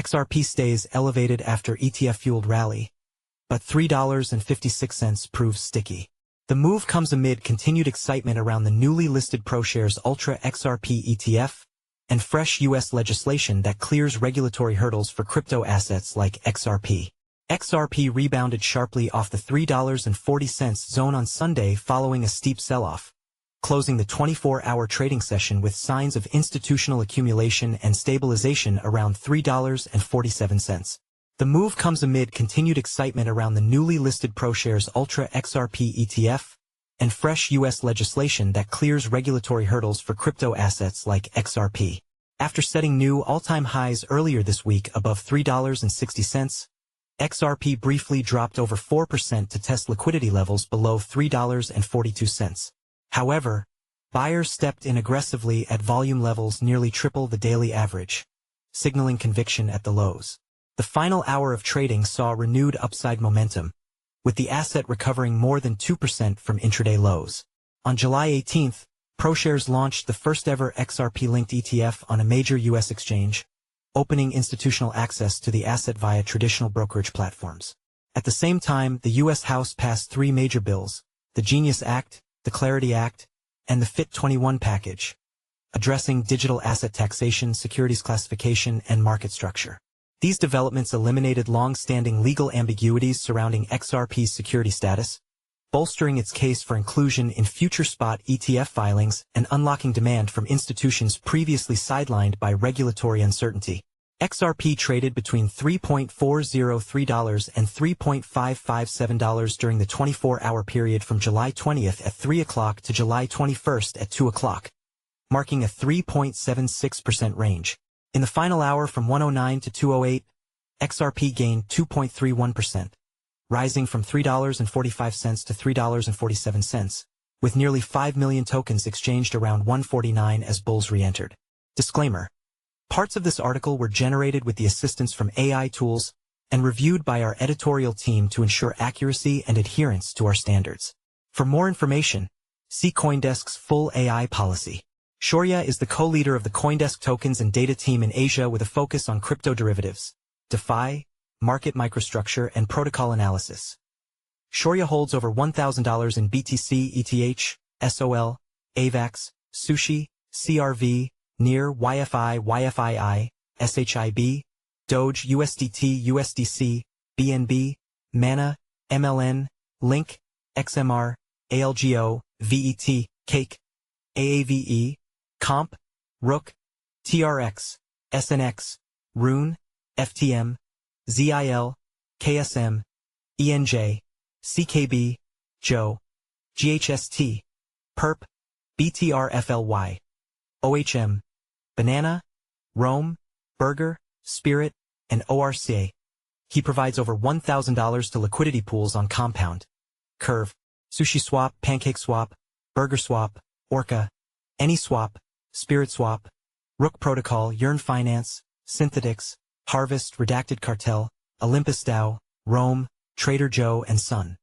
XRP stays elevated after ETF-fueled rally, but $3.56 proves sticky. The move comes amid continued excitement around the newly listed ProShares Ultra XRP ETF and fresh U.S. legislation that clears regulatory hurdles for crypto assets like XRP. XRP rebounded sharply off the $3.40 zone on Sunday following a steep sell-off, closing the 24-hour trading session with signs of institutional accumulation and stabilization around $3.47. The move comes amid continued excitement around the newly listed ProShares Ultra XRP ETF and fresh U.S. legislation that clears regulatory hurdles for crypto assets like XRP. After setting new all-time highs earlier this week above $3.60, XRP briefly dropped over 4% to test liquidity levels below $3.42. However, buyers stepped in aggressively at volume levels nearly triple the daily average, signaling conviction at the lows. The final hour of trading saw renewed upside momentum, with the asset recovering more than 2% from intraday lows. On July 18th, ProShares launched the first-ever XRP-linked ETF on a major U.S. exchange, opening institutional access to the asset via traditional brokerage platforms. At the same time, the U.S. House passed three major bills: the Genius Act, the Clarity Act, and the FIT21 package, addressing digital asset taxation, securities classification, and market structure. These developments eliminated long-standing legal ambiguities surrounding XRP's security status, bolstering its case for inclusion in future spot ETF filings and unlocking demand from institutions previously sidelined by regulatory uncertainty. XRP traded between $3.403 and $3.557 during the 24-hour period from July 20th at 3 o'clock to July 21st at 2 o'clock, marking a 3.76% range. In the final hour from 1:09 to 2:08, XRP gained 2.31%, rising from $3.45 to $3.47, with nearly 5 million tokens exchanged around 1:49 as bulls re-entered. Disclaimer: parts of this article were generated with the assistance from AI tools and reviewed by our editorial team to ensure accuracy and adherence to our standards. For more information, see CoinDesk's full AI policy. Shaurya is the co-leader of the CoinDesk tokens and data team in Asia with a focus on crypto derivatives, DeFi, market microstructure, and protocol analysis. Shaurya holds over $1,000 in BTC, ETH, SOL, AVAX, Sushi, CRV, NEAR, YFI, YFII, SHIB, Doge, USDT, USDC, BNB, MANA, MLN, Link, XMR, ALGO, VET, Cake, AAVE, Comp, Rook, TRX, SNX, Rune, FTM, ZIL, KSM, ENJ, CKB, Joe, GHST, PERP, BTRFLY, OHM, Banana, Rome, Burger, Spirit, and ORCA. He provides over $1,000 to liquidity pools on Compound, Curve, SushiSwap, PancakeSwap, BurgerSwap, Orca, AnySwap, SpiritSwap, Rook Protocol, Yearn Finance, Synthetics, Harvest, Redacted Cartel, Olympus DAO, Rome, Trader Joe, and Sun.